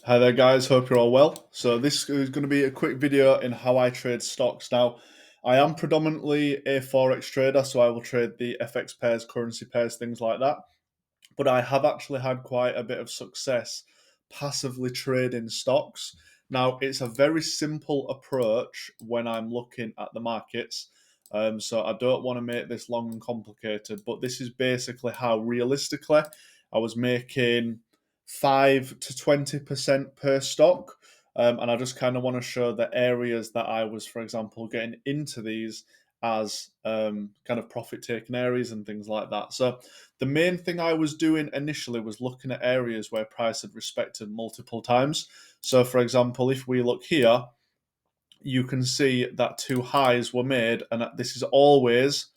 Hi there guys, hope you're all well. So this is going to be a quick video in how I trade stocks. Now, I am predominantly a forex trader, so I will trade the FX pairs, currency pairs, things like that. But I have actually had quite a bit of success passively trading stocks. Now, it's a very simple approach when I'm looking at the markets. So I don't want to make this long and complicated, but this is basically how realistically I was making 5 to 20% per stock. And I just kind of want to show the areas that I was, for example, getting into these as kind of profit taking areas and things like that. So the main thing I was doing initially was looking at areas where price had respected multiple times. So, for example, if we look here, you can see that two highs were made, and this is always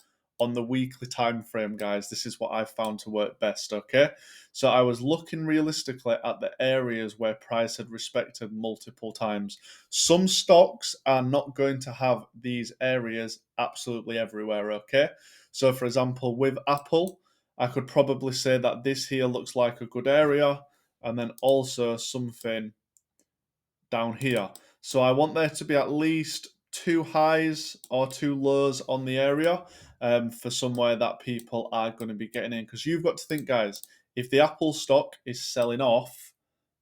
on the weekly time frame, guys. This is what I found to work best. Okay, so I was looking realistically at the areas where price had respected multiple times. Some stocks are not going to have these areas absolutely everywhere. Okay, so for example, with Apple, I could probably say that this here looks like a good area, and then also something down here. So I want there to be at least two highs or two lows on the area for somewhere that people are going to be getting in. Because you've got to think, guys, if the Apple stock is selling off,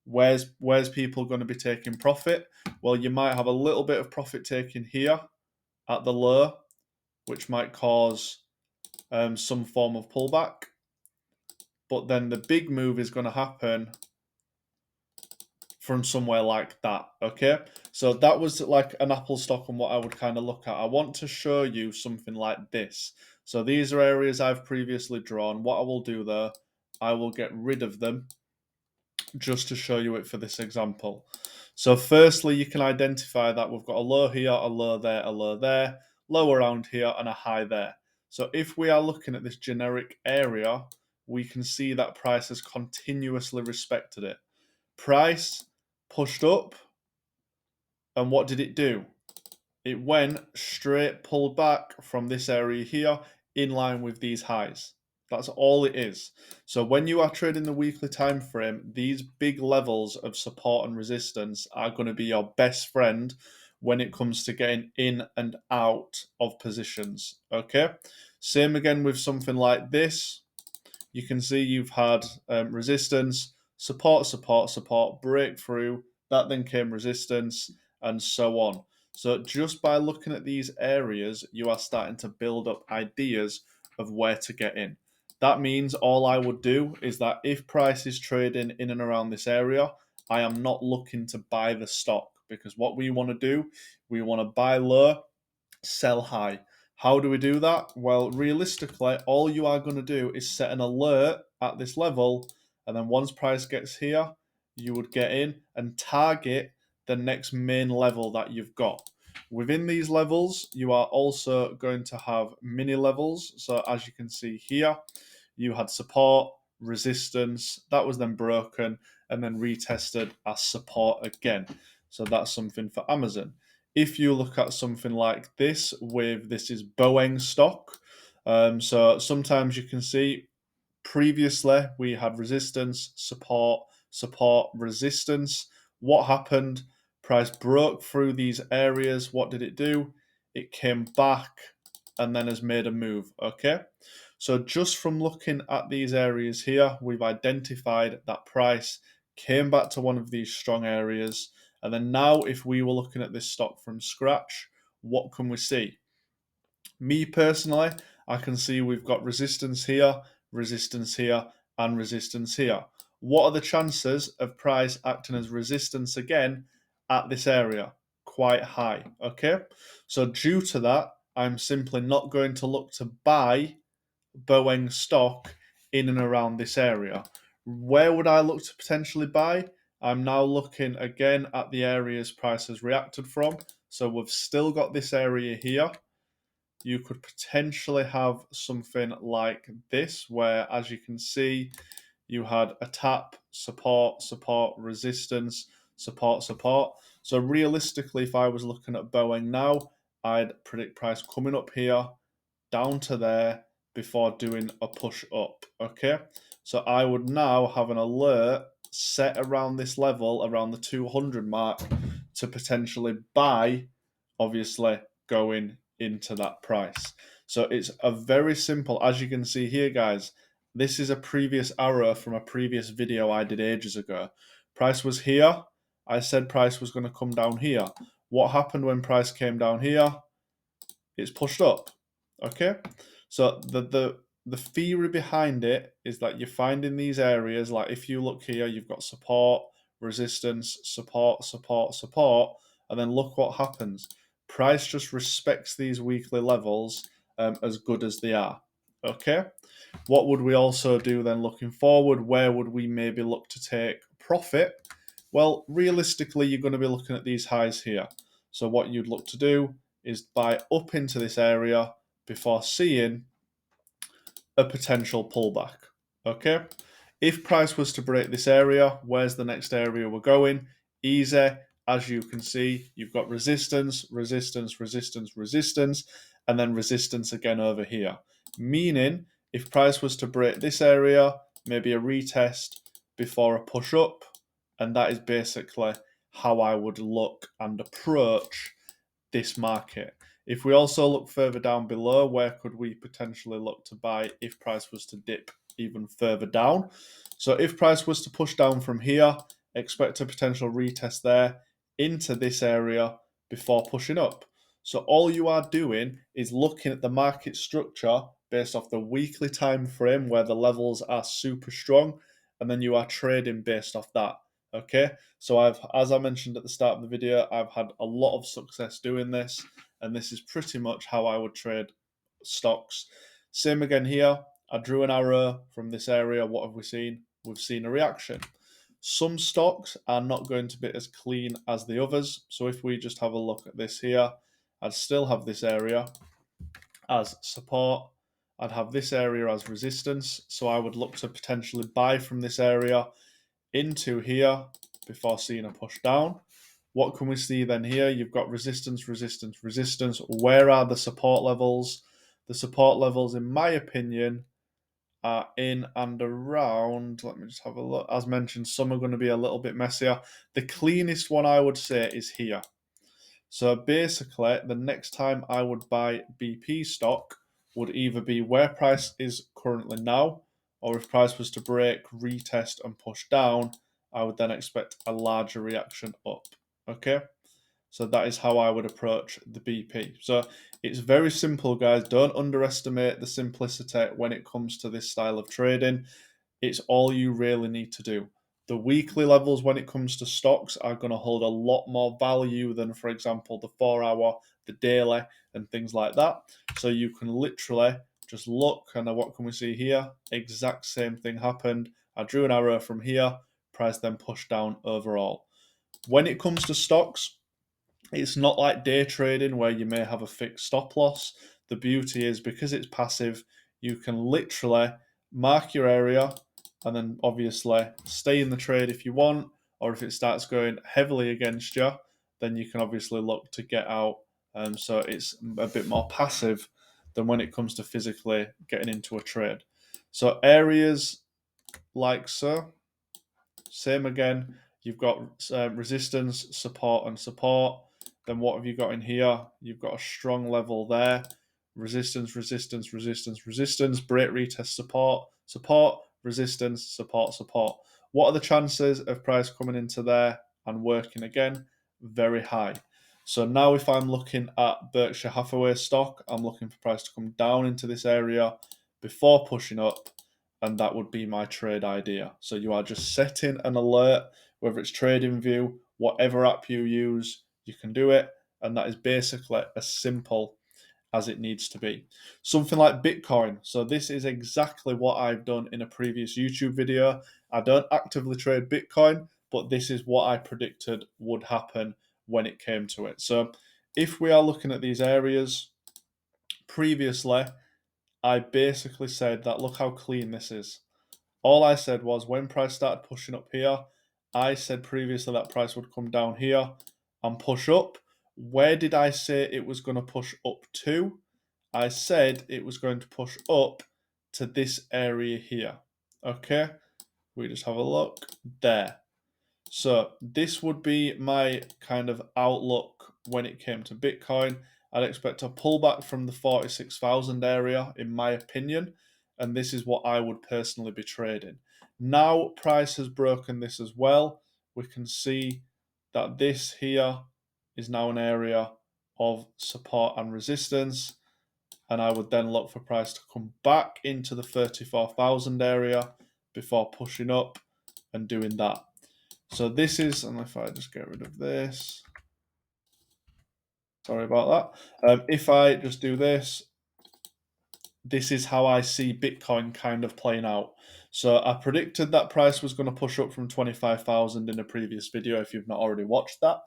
where's people going to be taking profit? Well, you might have a little bit of profit taking here at the low, which might cause some form of pullback. But then the big move is going to happen from somewhere like that. Okay, so that was like an Apple stock and what I would kind of look at. I want to show you something like this. So these are areas I've previously drawn. What I will do there, I will get rid of them just to show you it for this example. So firstly, you can identify that we've got a low here, a low there, low around here, and a high there. So if we are looking at this generic area, we can see that price has continuously respected it. Price pushed up, and what did it do? It went straight, pulled back from this area here in line with these highs. That's all it is. So when you are trading the weekly time frame, these big levels of support and resistance are going to be your best friend when it comes to getting in and out of positions. Okay. Same again with something like this. You can see you've had resistance, support, breakthrough. That then came resistance, and so on. So just by looking at these areas, you are starting to build up ideas of where to get in. That means all I would do is that if price is trading in and around this area, I am not looking to buy the stock, because what we want to do, we want to buy low, sell high. How do we do that? Well, realistically, all you are going to do is set an alert at this level, and then once price gets here, you would get in and target the next main level that you've got. Within these levels, you are also going to have mini levels. So as you can see here, you had support, resistance, that was then broken and then retested as support again. So that's something for Amazon. If you look at something like this, with this is Boeing stock. So sometimes you can see previously we had resistance, support, resistance. What happened? Price broke through these areas. What did it do? It came back and then has made a move. Okay. So just from looking at these areas here, we've identified that price came back to one of these strong areas. And then now, if we were looking at this stock from scratch, what can we see? Me personally, I can see we've got resistance here, and resistance here. What are the chances of price acting as resistance again at this area? Quite high. Okay. So due to that, I'm simply not going to look to buy Boeing stock in and around this area. Where would I look to potentially buy? I'm now looking again at the areas price has reacted from. So we've still got this area here. You could potentially have something like this, where, as you can see, you had a tap, support, resistance, support. So realistically, if I was looking at Boeing now, I'd predict price coming up here, down to there, before doing a push up. Okay, so I would now have an alert set around this level, around the 200 mark, to potentially buy, obviously going into that price. So it's a very simple, as you can see here, guys, this is a previous arrow from a previous video I did ages ago. Price was here. I said price was going to come down here. What happened when price came down here? It's pushed up. Okay, so the theory behind it is that you're finding these areas, like if you look here, you've got support, resistance, support, support, support, and then look what happens. Price just respects these weekly levels as good as they are. Okay, what would we also do then looking forward? Where would we maybe look to take profit? Well, realistically, you're going to be looking at these highs here. So what you'd look to do is buy up into this area before seeing a potential pullback. Okay, if price was to break this area, where's the next area we're going? Easy. As you can see, you've got resistance, resistance, resistance, resistance, and then resistance again over here. Meaning, if price was to break this area, maybe a retest before a push up, and that is basically how I would look and approach this market. If we also look further down below, where could we potentially look to buy if price was to dip even further down? So if price was to push down from here, expect a potential retest there into this area before pushing up. So all you are doing is looking at the market structure based off the weekly time frame where the levels are super strong, and then you are trading based off that. Okay, so as I mentioned at the start of the video, I've had a lot of success doing this, and this is pretty much how I would trade stocks. Same again here. I drew an arrow from this area. What have we seen? We've seen a reaction. Some stocks are not going to be as clean as the others. So if we just have a look at this here, I'd still have this area as support. I'd have this area as resistance. So I would look to potentially buy from this area into here before seeing a push down. What can we see then here? You've got resistance, resistance, resistance. Where are the support levels? The support levels, in my opinion, are in and around. Let me just have a look. As mentioned, some are going to be a little bit messier. The cleanest one I would say is here. So basically, the next time I would buy BP stock would either be where price is currently now, or if price was to break, retest, and push down, I would then expect a larger reaction up. Okay, so that is how I would approach the BP. So it's very simple, guys. Don't underestimate the simplicity when it comes to this style of trading. It's all you really need to do. The weekly levels when it comes to stocks are going to hold a lot more value than, for example, the 4 hour, the daily, and things like that. So you can literally just look, and what can we see here? Exact same thing happened. I drew an arrow from here, price then pushed down overall. When it comes to stocks, it's not like day trading where you may have a fixed stop loss. The beauty is because it's passive, you can literally mark your area and then obviously stay in the trade if you want, or if it starts going heavily against you, then you can obviously look to get out. So it's a bit more passive than when it comes to physically getting into a trade. So areas like so, same again. You've got resistance, support, and support. Then what have you got in here? You've got a strong level there. Resistance, resistance, resistance, resistance. Break, retest, support, support, resistance, support, support. What are the chances of price coming into there and working again? Very high. So now if I'm looking at Berkshire Hathaway stock, I'm looking for price to come down into this area before pushing up, and that would be my trade idea. So you are just setting an alert, whether it's TradingView, whatever app you use, you can do it, and that is basically as simple as it needs to be. Something like Bitcoin. So this is exactly what I've done in a previous YouTube video. I don't actively trade Bitcoin, but this is what I predicted would happen when it came to it. So if we are looking at these areas, previously, I basically said that look how clean this is. All I said was when price started pushing up here, I said previously that price would come down here and push up. Where did I say it was going to push up to? I said it was going to push up to this area here. Okay? We just have a look there. So this would be my kind of outlook when it came to Bitcoin. I'd expect a pullback from the 46,000 area, in my opinion, and this is what I would personally be trading. Now, price has broken this as well. We can see that this here is now an area of support and resistance, and I would then look for price to come back into the 34,000 area before pushing up and doing that. So this is, and if I just get rid of this, sorry about that. If I just do this, this is how I see Bitcoin kind of playing out. So I predicted that price was going to push up from 25,000 in a previous video, if you've not already watched that.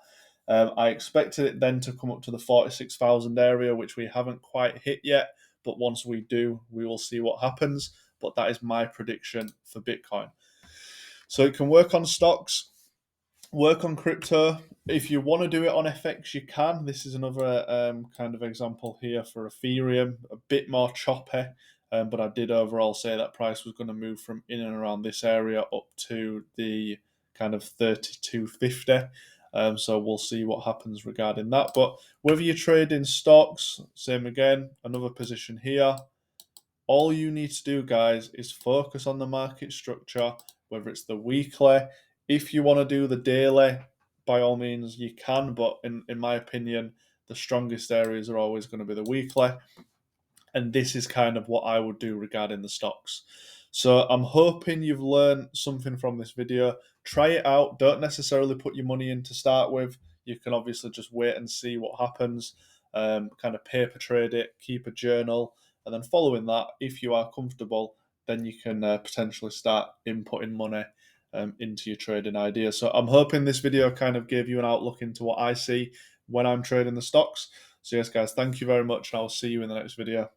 I expected it then to come up to the 46,000 area, which we haven't quite hit yet. But once we do, we will see what happens. But that is my prediction for Bitcoin. So it can work on stocks, work on crypto. If you want to do it on FX, you can. This is another kind of example here for Ethereum, a bit more choppy. But I did overall say that price was going to move from in and around this area up to the kind of 3250. So we'll see what happens regarding that. But whether you trade in stocks, same again, another position here. All you need to do, guys, is focus on the market structure, whether it's the weekly. If you want to do the daily, by all means, you can. But in my opinion, the strongest areas are always going to be the weekly. And this is kind of what I would do regarding the stocks. So I'm hoping you've learned something from this video. Try it out. Don't necessarily put your money in to start with. You can obviously just wait and see what happens. Kind of paper trade it, keep a journal, and then following that, if you are comfortable, then you can potentially start inputting money into your trading idea. So I'm hoping this video kind of gave you an outlook into what I see when I'm trading the stocks. So yes, guys, thank you very much, and I'll see you in the next video.